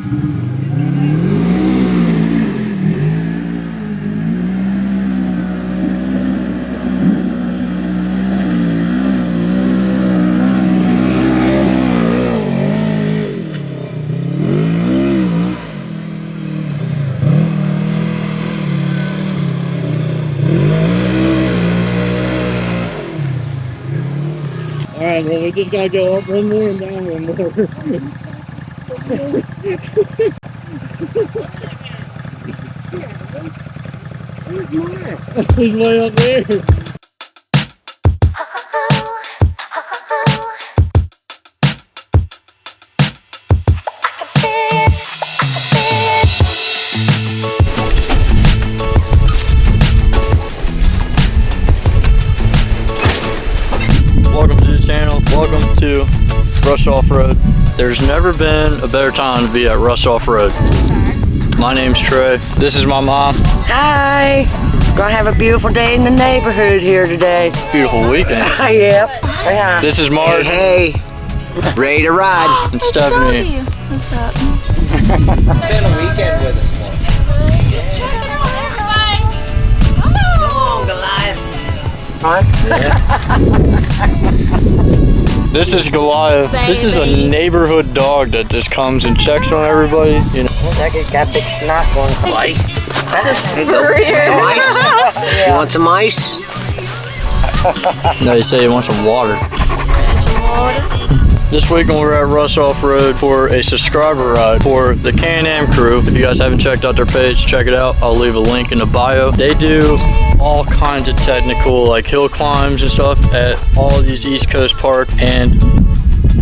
Alright, well, we just gotta go up one more and down one more. Where's Mark? He's way up there. Welcome to the channel. Welcome to Rush Off-Road. There's never been a better time to be at Rush Off-Road. My name's Trey. This is my mom. Hi. Gonna have a beautiful day in the neighborhood here today. Beautiful weekend. Yep. Say hi. This is Mark. Hey, ready to ride. And Stephanie. What's up? Spend a weekend with us once. Check it out, everybody. Come on. This is Goliath. This is a neighborhood dog that just comes and checks on everybody. You know. That guy's got a big snot going. Light. For real. Some ice? You want some ice? No, they say he wants some water. This weekend we're at Rush Off-Road for a subscriber ride for the Can-Am crew. If you guys haven't checked out their page, check it out. I'll leave a link in the bio. They do all kinds of technical like hill climbs and stuff at all of these East Coast parks, and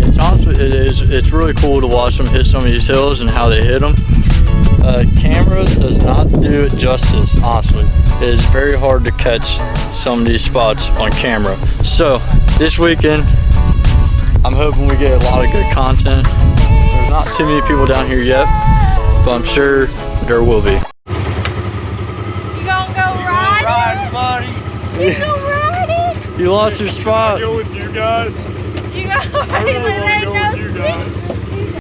it's honestly it's really cool to watch them hit some of these hills and how they hit them. Camera does not do it justice, honestly. It is very hard to catch some of these spots on camera. So this weekend I'm hoping we get a lot of good content. There's not too many people down here yet, but I'm sure there will be. You gonna go riding? Ride, buddy. You go riding? You lost your spot. Go with you guys. You go riding? There ain't no seat.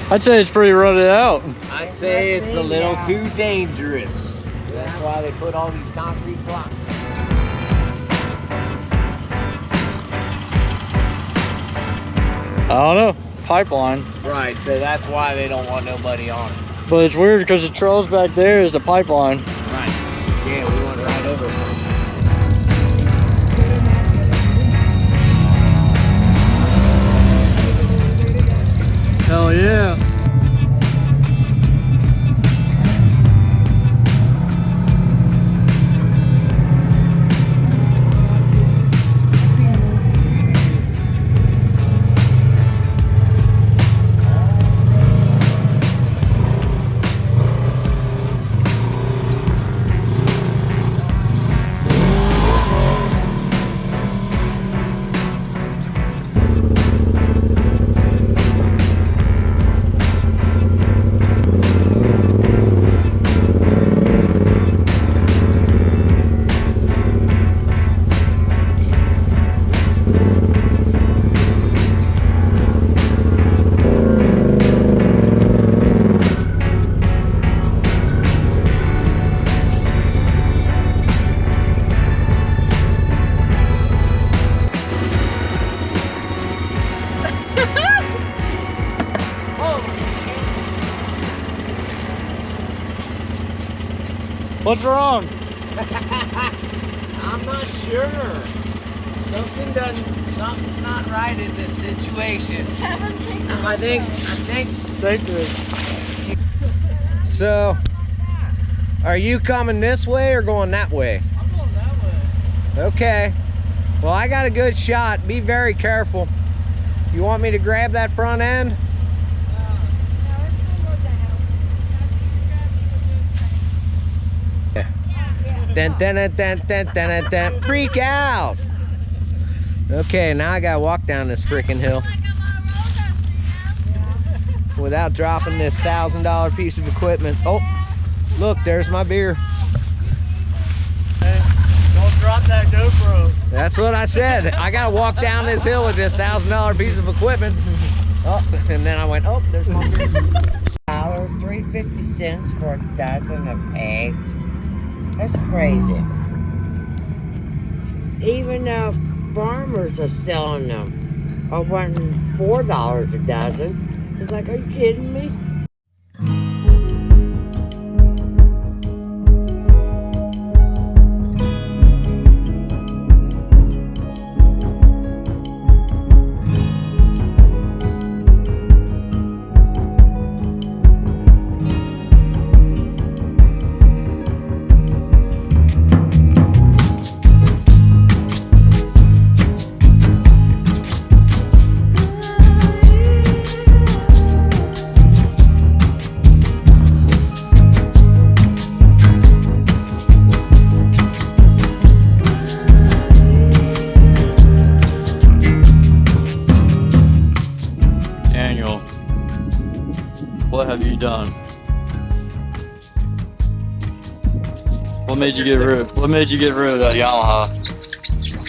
I'd say it's pretty rutted out. I'd say it's a little too dangerous. That's why they put all these concrete blocks. I don't know. Pipeline. Right, so that's why they don't want nobody on it. But it's weird because the trails back there is a pipeline. Right. Yeah, we want to ride over it. Hell yeah. What's wrong? I'm not sure. Something's not right in this situation. I think. Thank you. So, are you coming this way or going that way? I'm going that way. Okay. Well, I got a good shot. Be very careful. You want me to grab that front end? Dun, dun, dun, dun, dun, dun, dun. Freak out! Okay, now I gotta walk down this freaking hill without dropping this $1,000 piece of equipment. Oh, look, there's my beer. Hey, don't drop that GoPro. That's what I said. I gotta walk down this hill with this $1,000 piece of equipment. Oh, and then I went, oh, there's my beer. $3.50 for a dozen of eggs. That's crazy. Even though farmers are selling them, or wanting $4 a dozen, it's like, are you kidding me? What have you done? What made you get rid of that Yamaha?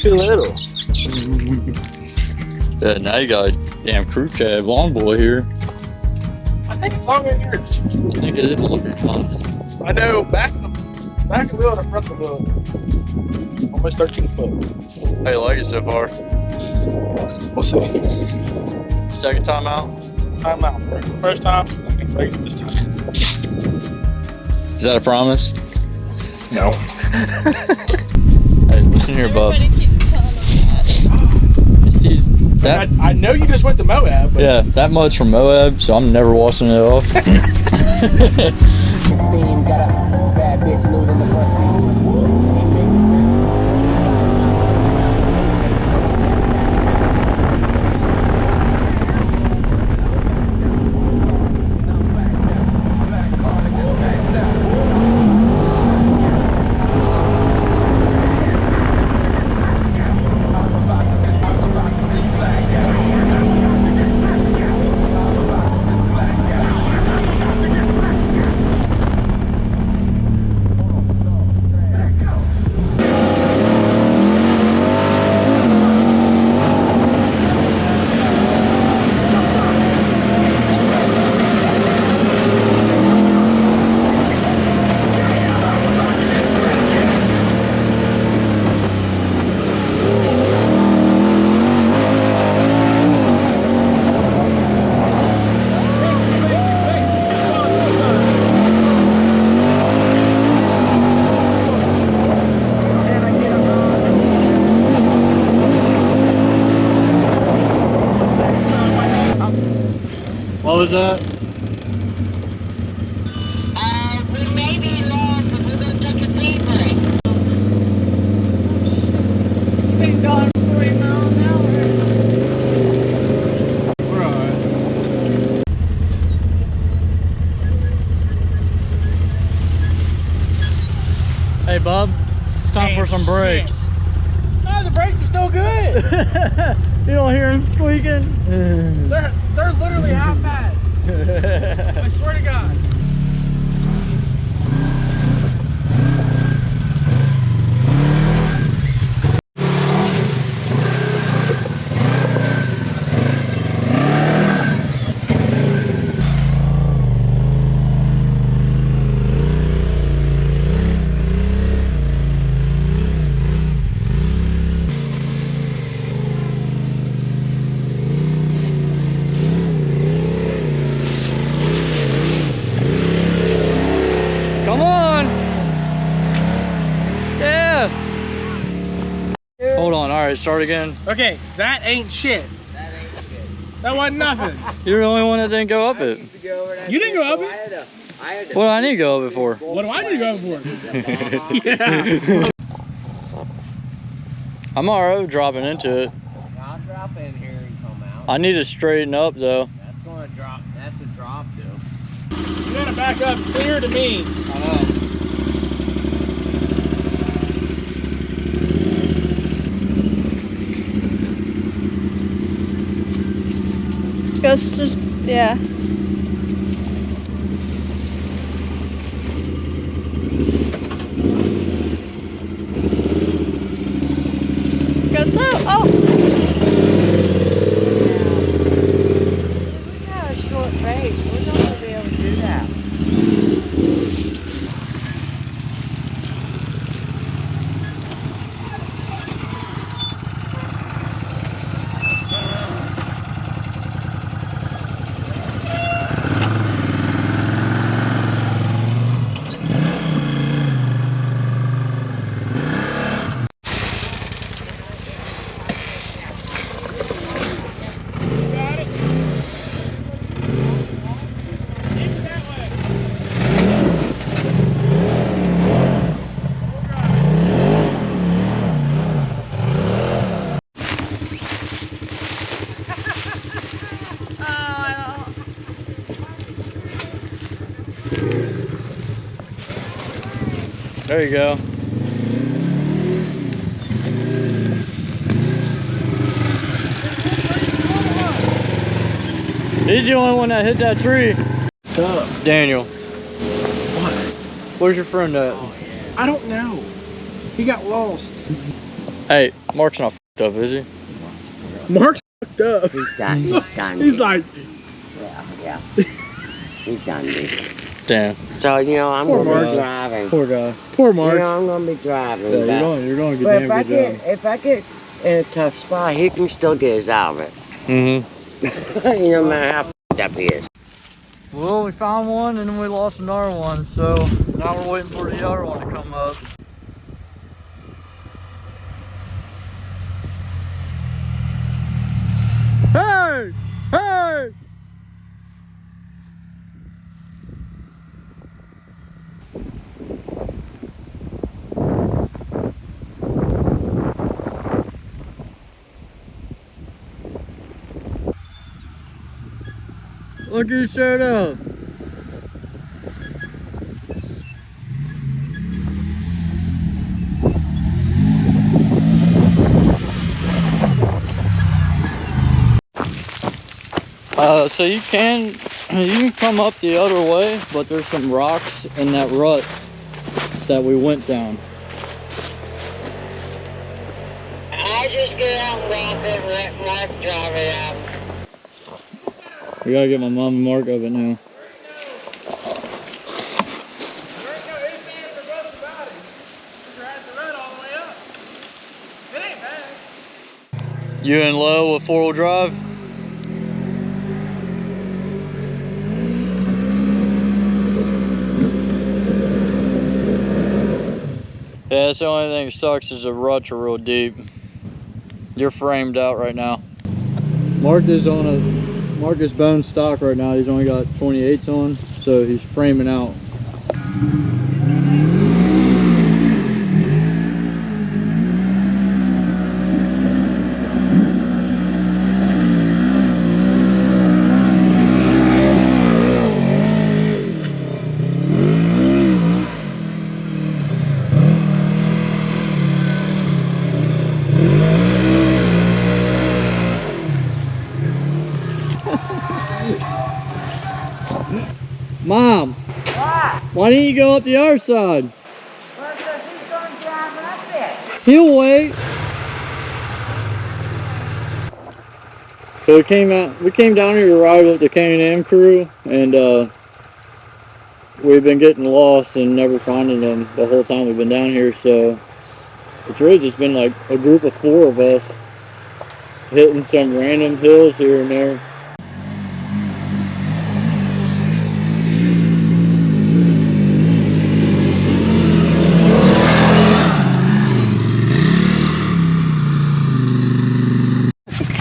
Too little. Yeah, now you got a damn crew cab long boy here. I think it's longer than yours. I think it is longer than mine. I know, back of the wheel and the front of the wheel. Almost 13 foot. How you like it so far? What's up? Second time out? Time out. First time, I think like this time. Is that a promise? No. Hey, listen here, bub. Everybody keeps telling us that. You see that? I know you just went to Moab, but Yeah, that mud's from Moab, so I'm never washing it off. Steam, got a bad bitch load in the front what was that? We may be lost, but we're gonna take a deep break. Been going 40 miles an hour. We're alright. Hey, bub. It's time for some brakes. No, the brakes are still good. You don't hear him squeaking? They're literally half bad. I swear to God. start again. Okay, that ain't shit. That ain't shit. That wasn't nothing. You're the only one that didn't go up it. Used to go over that You didn't shit, go up so it? I had to What do I need to go up it for? What do I need to go for? Yeah. I'm already dropping into it. I'll drop in here and come out. I need to straighten up though. That's gonna drop. That's a drop, though. You gotta back up clear to me. I know. Goes just, yeah. Go slow. Oh. We got a short face. We're not gonna be able to do that. There you go. He's the only one that hit that tree. Daniel. What? Where's your friend at? I don't know. He got lost. Hey, Mark's not f***ed up, is he? Mark's fucked up. He's done. He's done. He's like, Yeah. He's done, dude. Damn. So, you know, I'm Poor gonna Mark. be driving. Poor guy. poor You Mark. know, I'm gonna be driving. Yeah, but you're doing a but damn good job. if I get in a tough spot, he can still get us out of it. Mm-hmm. You know, no matter how f***ed up he is. Well, we found one and then we lost another one, so now we're waiting for the other one to come up. Hey! Hey! Look who showed up. So you can come up the other way, but there's some rocks in that rut that we went down. I just get out and walk it and let Mark drive it out. We gotta get my mom and Mark of it now. You in low with 4-wheel drive? Yeah, that's the only thing that sucks is the ruts are real deep. You're framed out right now. Mark is bone stock right now. He's only got 28s on, so he's framing out. Mom, why didn't you go up the other side? Well, because he's going to drive up it. He'll wait. So we came down here to ride with the K&M crew, and we've been getting lost and never finding them the whole time we've been down here. So it's really just been like a group of 4 of us hitting some random hills here and there.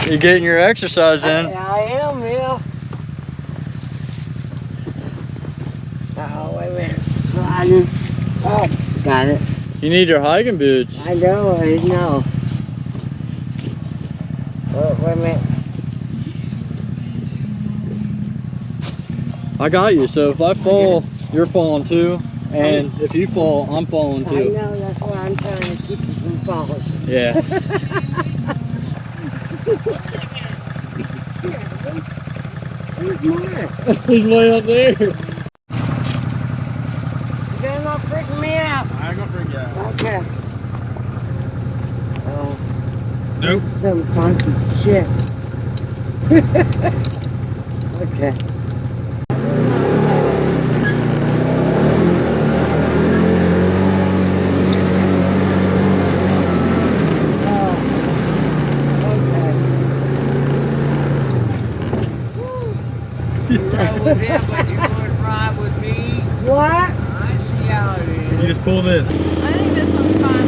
You're getting your exercise in. I am, yeah. Oh, wait a minute. Sliding. Oh, got it. You need your hiking boots. I know, I know. Oh, wait a minute. I got you. So if I fall, you're falling too. And if you fall, I'm falling I too. know, that's why I'm trying to keep you from falling. Yeah. Where's Mark? He's way up there. You better not freak me out. I ain't gonna freak you out. Okay. Oh. Nope. Some funky shit. Okay. Ride with him, but you wouldn't ride with me. What? I see how it is. You just pull this. I think this one's fine.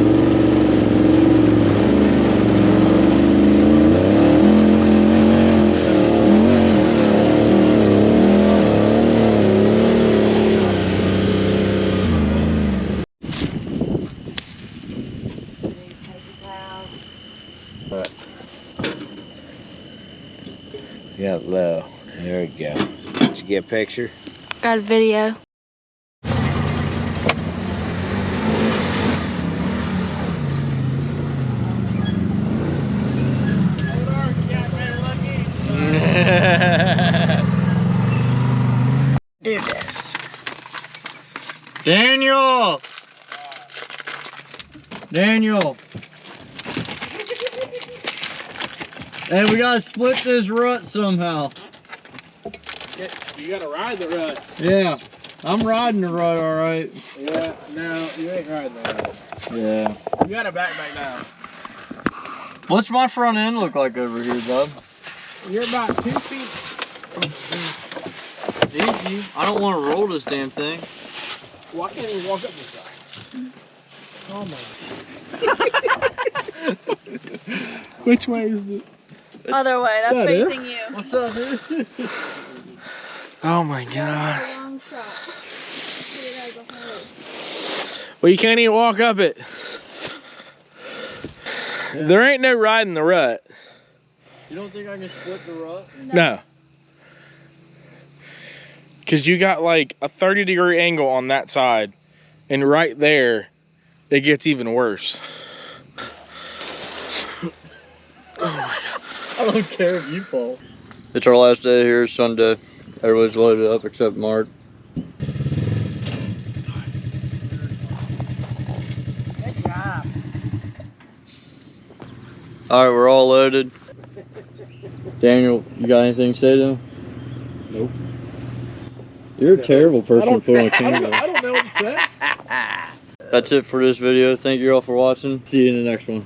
Yeah, low. There we go. Did you get a picture? Got a video. Do this. Daniel! Daniel! Hey, we gotta split this rut somehow. You gotta ride the rut. Yeah, I'm riding the rut, all right. Yeah, no, you ain't riding the rut. Yeah. You got a backpack now. What's my front end look like over here, bub? You're about 2 feet. Easy. I don't want to roll this damn thing. Well, I can't even walk up this side. Oh my. Which way is the? Other way, that's What's up, facing you. What's up, dude? Oh my god. Long shot. See it as a whole. Well, you can't even walk up it. Yeah. There ain't no riding the rut. You don't think I can split the rut? No. Because you got like a 30-degree angle on that side. And right there, it gets even worse. Oh my god. I don't care if you fall. It's our last day here, Sunday. Everybody's loaded up except Mark. Good job. All right, we're all loaded. Daniel, you got anything to say to him? Nope. You're a terrible person to put on I camera. don't know what to say. That's it for this video. Thank you all for watching. See you in the next one.